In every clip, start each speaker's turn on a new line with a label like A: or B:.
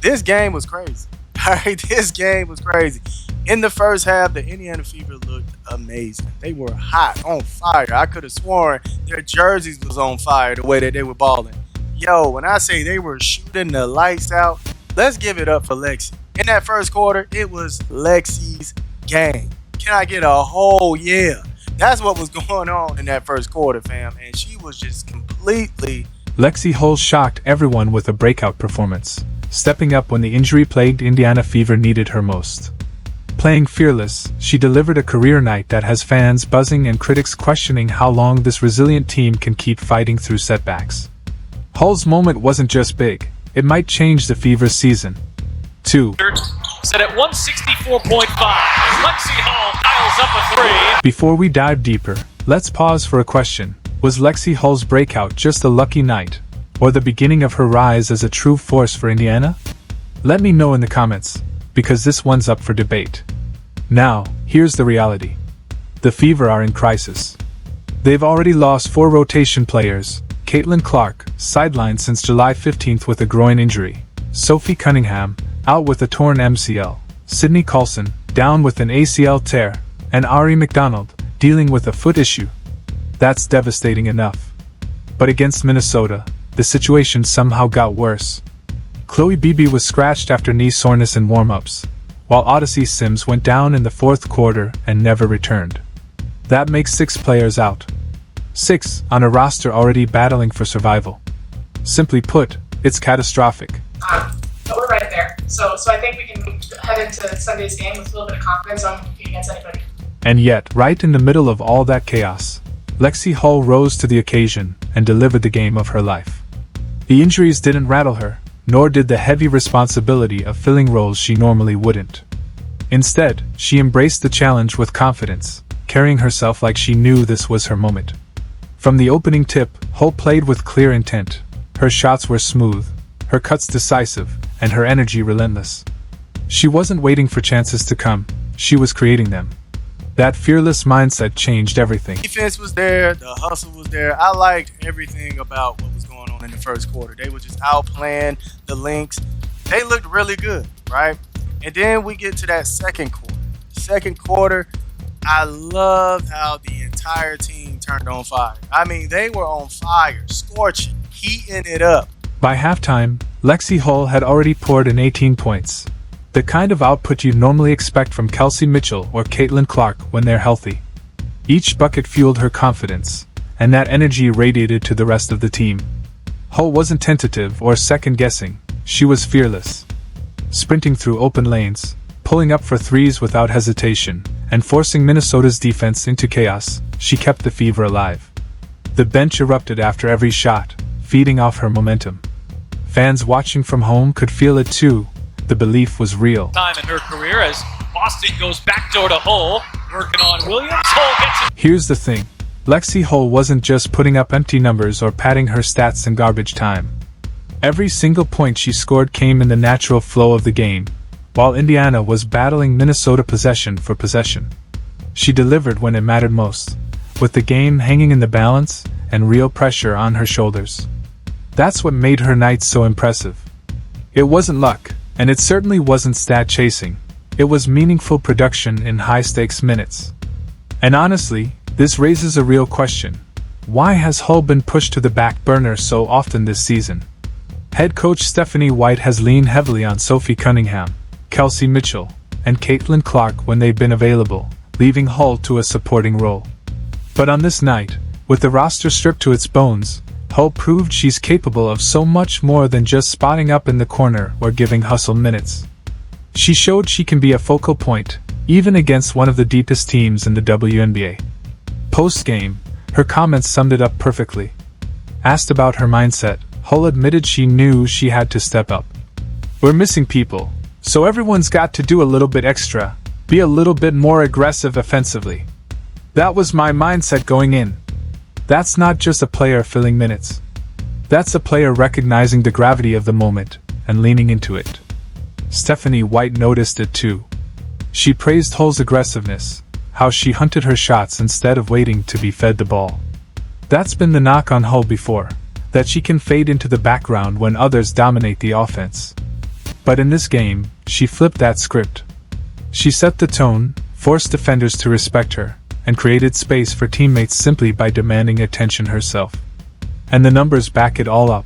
A: This game was crazy. All right, this game was crazy. In the first half, the Indiana Fever looked amazing. They were hot, on fire. I could have sworn their jerseys was on fire the way that they were balling. Yo, when I say they were shooting the lights out, let's give it up for Lexi. In that first quarter, it was Lexi's game. Can I get a whole yeah? That's what was going on in that first quarter, fam. And she was just completely...
B: Lexi Hull shocked everyone with a breakout performance, stepping up when the injury-plagued Indiana Fever needed her most. Playing fearless, she delivered a career night that has fans buzzing and critics questioning how long this resilient team can keep fighting through setbacks. Hull's moment wasn't just big, it might change the Fever's season. 2.
C: Set at 164.5. Lexi Hull dials up a 3.
B: Before we dive deeper, let's pause for a question. Was Lexi Hull's breakout just a lucky night, or the beginning of her rise as a true force for Indiana? Let me know in the comments, because this one's up for debate. Now, here's the reality. The Fever are in crisis. They've already lost 4 rotation players. Caitlin Clark, sidelined since July 15th with a groin injury. Sophie Cunningham, out with a torn MCL. Sydney Coulson, down with an ACL tear. And Ari McDonald, dealing with a foot issue. That's devastating enough. But against Minnesota, the situation somehow got worse. Chloe Beebe was scratched after knee soreness in warm-ups, while Odyssey Sims went down in the fourth quarter and never returned. That makes 6 players out. 6 on a roster already battling for survival. Simply put, it's catastrophic.
D: But we're right there. So I think we can head into Sunday's game with a little bit of confidence on competing against anybody.
B: And yet, right in the middle of all that chaos, Lexi Hull rose to the occasion and delivered the game of her life. The injuries didn't rattle her, nor did the heavy responsibility of filling roles she normally wouldn't. Instead, she embraced the challenge with confidence, carrying herself like she knew this was her moment. From the opening tip, Hull played with clear intent. Her shots were smooth, her cuts decisive, and her energy relentless. She wasn't waiting for chances to come, she was creating them. That fearless mindset changed everything.
A: Defense was there, the hustle was there. I liked everything about what was going on in the first quarter. They were just outplaying the Lynx. They looked really good, right? And then we get to that second quarter. Second quarter, I loved how the entire team turned on fire. I mean, they were on fire, scorching, heating it up.
B: By halftime, Lexi Hull had already poured in 18 points. The kind of output you'd normally expect from Kelsey Mitchell or Caitlin Clark when they're healthy. Each bucket fueled her confidence, and that energy radiated to the rest of the team. Hull wasn't tentative or second-guessing, she was fearless. Sprinting through open lanes, pulling up for threes without hesitation, and forcing Minnesota's defense into chaos, she kept the Fever alive. The bench erupted after every shot, feeding off her momentum. Fans watching from home could feel it too. The belief was real.
C: Time in her career as Boston goes backdoor to Hull, working on Williams. Hull gets it.
B: Here's the thing. Lexi Hull wasn't just putting up empty numbers or padding her stats in garbage time. Every single point she scored came in the natural flow of the game, while Indiana was battling Minnesota possession for possession. She delivered when it mattered most, with the game hanging in the balance and real pressure on her shoulders. That's what made her night so impressive. It wasn't luck. And it certainly wasn't stat chasing. It was meaningful production in high-stakes minutes. And honestly, this raises a real question. Why has Hull been pushed to the back burner so often this season? Head coach Stephanie White has leaned heavily on Sophie Cunningham, Kelsey Mitchell, and Caitlin Clark when they've been available, leaving Hull to a supporting role. But on this night, with the roster stripped to its bones, Hull proved she's capable of so much more than just spotting up in the corner or giving hustle minutes. She showed she can be a focal point, even against one of the deepest teams in the WNBA. Post-game, her comments summed it up perfectly. Asked about her mindset, Hull admitted she knew she had to step up. We're missing people, so everyone's got to do a little bit extra, be a little bit more aggressive offensively. That was my mindset going in. That's not just a player filling minutes. That's a player recognizing the gravity of the moment and leaning into it. Stephanie White noticed it too. She praised Hull's aggressiveness, how she hunted her shots instead of waiting to be fed the ball. That's been the knock on Hull before, that she can fade into the background when others dominate the offense. But in this game, she flipped that script. She set the tone, forced defenders to respect her, and created space for teammates simply by demanding attention herself. And the numbers back it all up.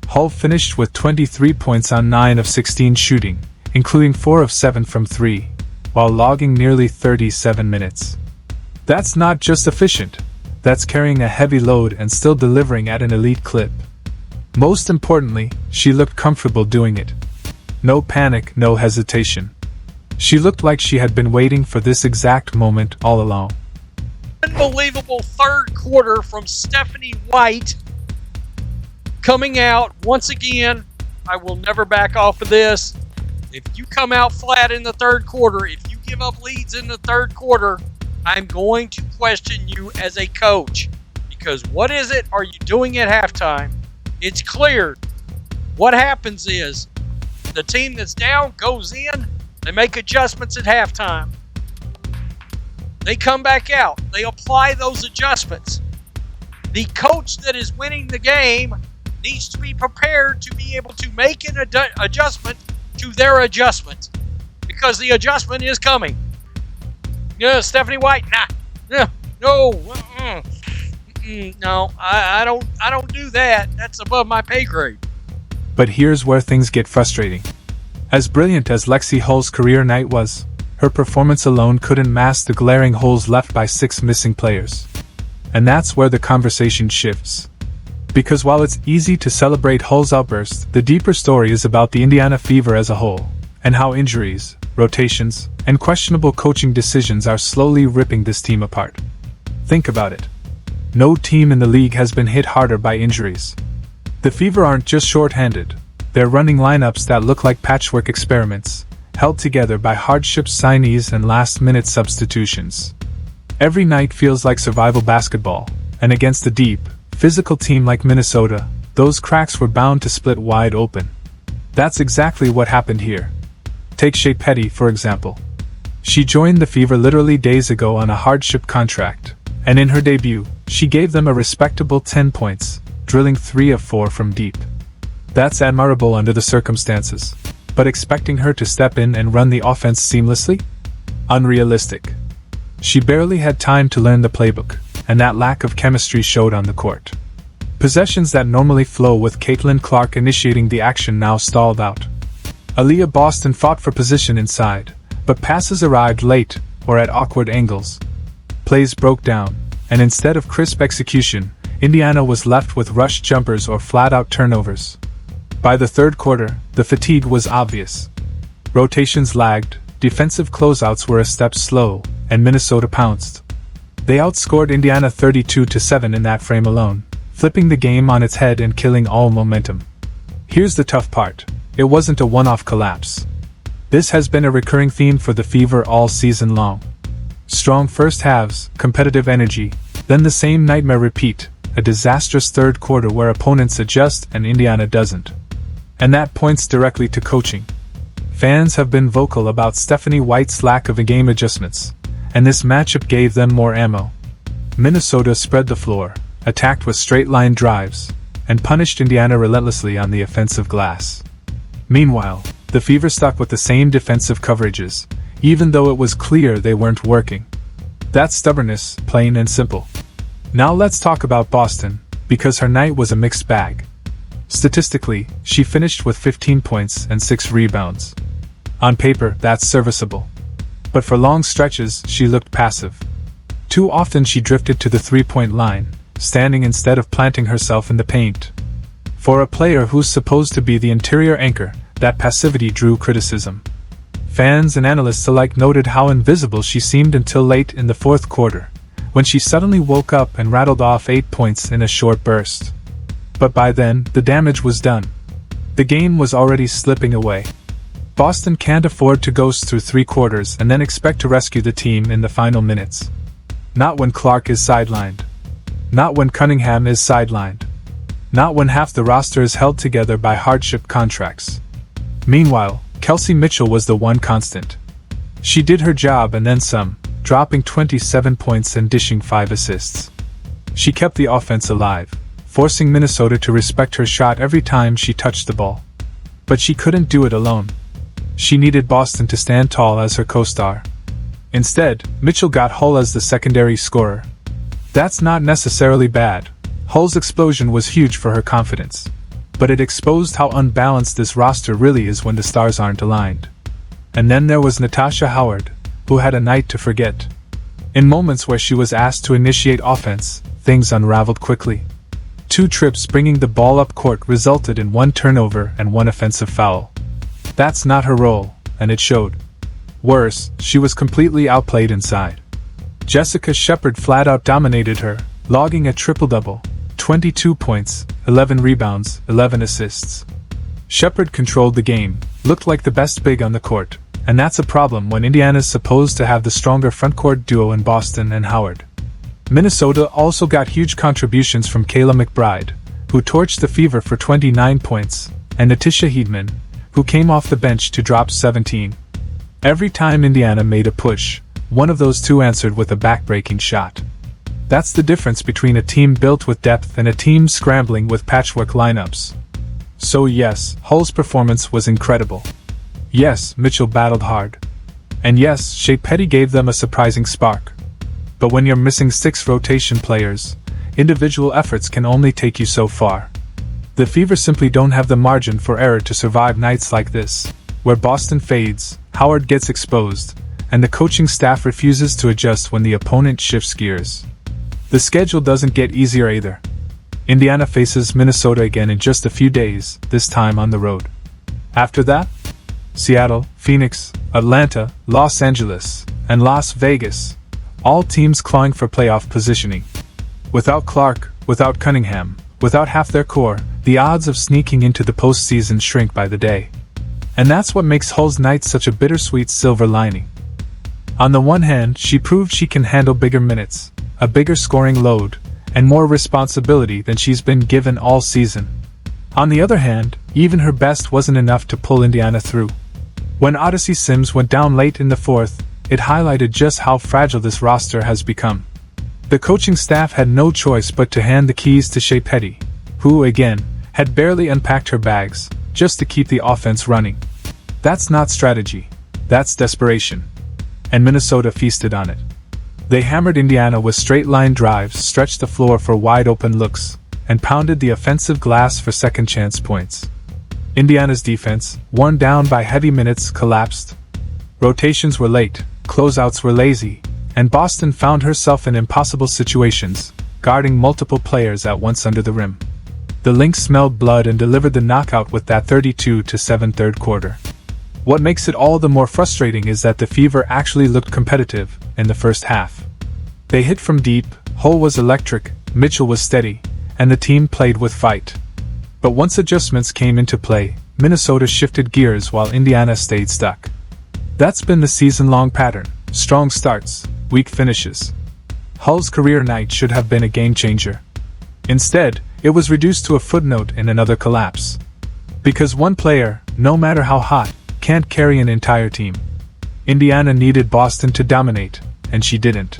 B: Hull finished with 23 points on 9 of 16 shooting, including 4 of 7 from 3, while logging nearly 37 minutes. That's not just efficient, that's carrying a heavy load and still delivering at an elite clip. Most importantly, she looked comfortable doing it. No panic, no hesitation. She looked like she had been waiting for this exact moment all along.
C: Unbelievable third quarter from Stephanie White. Coming out, once again, I will never back off of this. If you come out flat in the third quarter, if you give up leads in the third quarter, I'm going to question you as a coach. Because what is it are you doing at halftime? It's clear. What happens is the team that's down goes in, they make adjustments at halftime. They come back out. They apply those adjustments. The coach that is winning the game needs to be prepared to be able to make an adjustment to their adjustment. Because the adjustment is coming. Yeah, Stephanie White, no, I don't do that. That's above my pay grade.
B: But here's where things get frustrating. As brilliant as Lexi Hull's career night was, her performance alone couldn't mask the glaring holes left by 6 missing players. And that's where the conversation shifts. Because while it's easy to celebrate Hull's outburst, the deeper story is about the Indiana Fever as a whole, and how injuries, rotations, and questionable coaching decisions are slowly ripping this team apart. Think about it. No team in the league has been hit harder by injuries. The Fever aren't just short-handed. They're running lineups that look like patchwork experiments, held together by hardship signees and last-minute substitutions. Every night feels like survival basketball, and against a deep, physical team like Minnesota, those cracks were bound to split wide open. That's exactly what happened here. Take Shea Petty, for example. She joined the Fever literally days ago on a hardship contract, and in her debut, she gave them a respectable 10 points, drilling 3 of 4 from deep. That's admirable under the circumstances, but expecting her to step in and run the offense seamlessly? Unrealistic. She barely had time to learn the playbook, and that lack of chemistry showed on the court. Possessions that normally flow with Caitlin Clark initiating the action now stalled out. Aaliyah Boston fought for position inside, but passes arrived late or at awkward angles. Plays broke down, and instead of crisp execution, Indiana was left with rushed jumpers or flat-out turnovers. By the third quarter, the fatigue was obvious. Rotations lagged, defensive closeouts were a step slow, and Minnesota pounced. They outscored Indiana 32-7 in that frame alone, flipping the game on its head and killing all momentum. Here's the tough part. It wasn't a one-off collapse. This has been a recurring theme for the Fever all season long. Strong first halves, competitive energy, then the same nightmare repeat, a disastrous third quarter where opponents adjust and Indiana doesn't. And that points directly to coaching. Fans have been vocal about Stephanie White's lack of in-game adjustments, and this matchup gave them more ammo. Minnesota spread the floor, attacked with straight-line drives, and punished Indiana relentlessly on the offensive glass. Meanwhile, the Fever stuck with the same defensive coverages, even though it was clear they weren't working. That's stubbornness, plain and simple. Now let's talk about Boston, because her night was a mixed bag. Statistically, she finished with 15 points and 6 rebounds. On paper, that's serviceable. But for long stretches, she looked passive. Too often she drifted to the three-point line, standing instead of planting herself in the paint. For a player who's supposed to be the interior anchor, that passivity drew criticism. Fans and analysts alike noted how invisible she seemed until late in the fourth quarter, when she suddenly woke up and rattled off 8 points in a short burst. But by then, the damage was done. The game was already slipping away. Boston can't afford to ghost through 3 quarters and then expect to rescue the team in the final minutes. Not when Clark is sidelined. Not when Cunningham is sidelined. Not when half the roster is held together by hardship contracts. Meanwhile, Kelsey Mitchell was the one constant. She did her job and then some, dropping 27 points and dishing 5 assists. She kept the offense alive, forcing Minnesota to respect her shot every time she touched the ball. But she couldn't do it alone. She needed Boston to stand tall as her co-star. Instead, Mitchell got Hull as the secondary scorer. That's not necessarily bad. Hull's explosion was huge for her confidence. But it exposed how unbalanced this roster really is when the stars aren't aligned. And then there was Natasha Howard, who had a night to forget. In moments where she was asked to initiate offense, things unraveled quickly. 2 trips bringing the ball up court resulted in 1 turnover and 1 offensive foul. That's not her role, and it showed. Worse, she was completely outplayed inside. Jessica Shepard flat-out dominated her, logging a triple-double, 22 points, 11 rebounds, 11 assists. Shepard controlled the game, looked like the best big on the court, and that's a problem when Indiana's supposed to have the stronger frontcourt duo in Boston and Howard. Minnesota also got huge contributions from Kayla McBride, who torched the Fever for 29 points, and Natisha Heedman, who came off the bench to drop 17. Every time Indiana made a push, one of those 2 answered with a back-breaking shot. That's the difference between a team built with depth and a team scrambling with patchwork lineups. So yes, Hull's performance was incredible. Yes, Mitchell battled hard. And yes, Shea Petty gave them a surprising spark. But when you're missing 6 rotation players, individual efforts can only take you so far. The Fever simply don't have the margin for error to survive nights like this, where Boston fades, Howard gets exposed, and the coaching staff refuses to adjust when the opponent shifts gears. The schedule doesn't get easier either. Indiana faces Minnesota again in just a few days, this time on the road. After that, Seattle, Phoenix, Atlanta, Los Angeles, and Las Vegas, all teams clawing for playoff positioning. Without Clark, without Cunningham, without half their core, the odds of sneaking into the postseason shrink by the day. And that's what makes Hull's night such a bittersweet silver lining. On the one hand, she proved she can handle bigger minutes, a bigger scoring load, and more responsibility than she's been given all season. On the other hand, even her best wasn't enough to pull Indiana through. When Odyssey Sims went down late in the 4th, it highlighted just how fragile this roster has become. The coaching staff had no choice but to hand the keys to Shea Petty, who, again, had barely unpacked her bags, just to keep the offense running. That's not strategy, that's desperation. And Minnesota feasted on it. They hammered Indiana with straight-line drives, stretched the floor for wide-open looks, and pounded the offensive glass for second-chance points. Indiana's defense, worn down by heavy minutes, collapsed. Rotations were late, closeouts were lazy, and Boston found herself in impossible situations, guarding multiple players at once under the rim. The Lynx smelled blood and delivered the knockout with that 32-7 third quarter. What makes it all the more frustrating is that the Fever actually looked competitive in the first half. They hit from deep, Hull was electric, Mitchell was steady, and the team played with fight. But once adjustments came into play, Minnesota shifted gears while Indiana stayed stuck. That's been the season-long pattern: strong starts, weak finishes. Hull's career night should have been a game-changer. Instead, it was reduced to a footnote in another collapse. Because one player, no matter how hot, can't carry an entire team. Indiana needed Boston to dominate, and she didn't.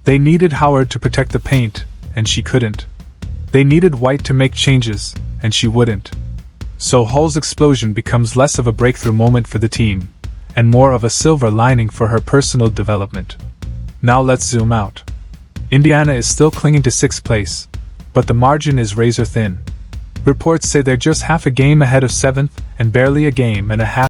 B: They needed Howard to protect the paint, and she couldn't. They needed White to make changes, and she wouldn't. So Hull's explosion becomes less of a breakthrough moment for the team, and more of a silver lining for her personal development. Now let's zoom out. Indiana is still clinging to 6th place, but the margin is razor thin. Reports say they're just half a game ahead of 7th, and barely a game and a half